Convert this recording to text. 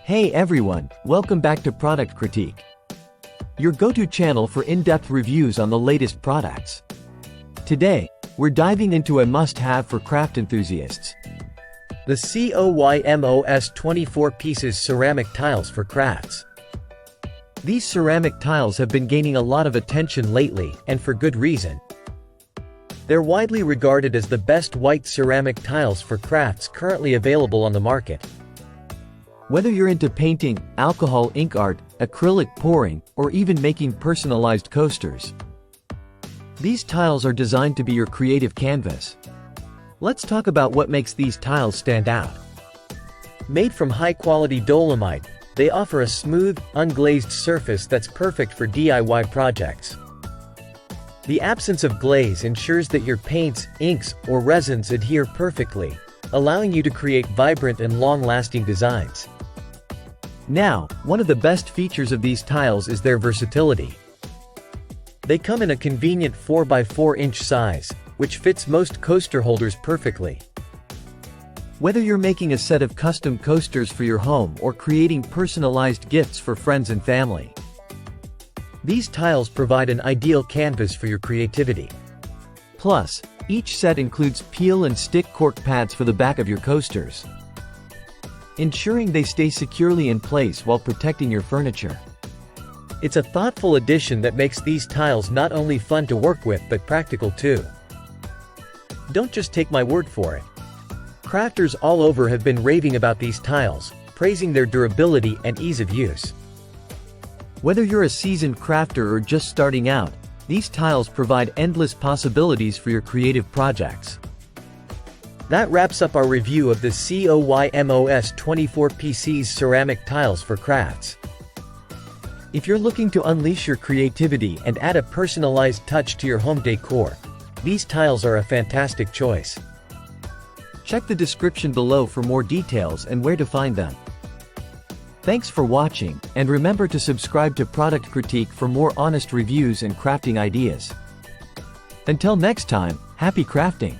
Hey everyone, welcome back to Product Critique, your go-to channel for in-depth reviews on the latest products. Today, we're diving into a must-have for craft enthusiasts. The COYMOS 24 pieces ceramic tiles for crafts. These ceramic tiles have been gaining a lot of attention lately, and for good reason. They're widely regarded as the best white ceramic tiles for crafts currently available on the market. Whether you're into painting, alcohol ink art, acrylic pouring, or even making personalized coasters, these tiles are designed to be your creative canvas. Let's talk about what makes these tiles stand out. Made from high-quality dolomite, they offer a smooth, unglazed surface that's perfect for DIY projects. The absence of glaze ensures that your paints, inks, or resins adhere perfectly, allowing you to create vibrant and long-lasting designs. Now, one of the best features of these tiles is their versatility. They come in a convenient 4x4 inch size, which fits most coaster holders perfectly. Whether you're making a set of custom coasters for your home or creating personalized gifts for friends and family, these tiles provide an ideal canvas for your creativity. Plus, each set includes peel and stick cork pads for the back of your coasters, ensuring they stay securely in place while protecting your furniture. It's a thoughtful addition that makes these tiles not only fun to work with but practical too. Don't just take my word for it. Crafters all over have been raving about these tiles, praising their durability and ease of use. Whether you're a seasoned crafter or just starting out, these tiles provide endless possibilities for your creative projects. That wraps up our review of the COYMOS 24 pieces ceramic tiles for crafts. If you're looking to unleash your creativity and add a personalized touch to your home decor, these tiles are a fantastic choice. Check the description below for more details and where to find them. Thanks for watching, and remember to subscribe to Product Critique for more honest reviews and crafting ideas. Until next time, happy crafting!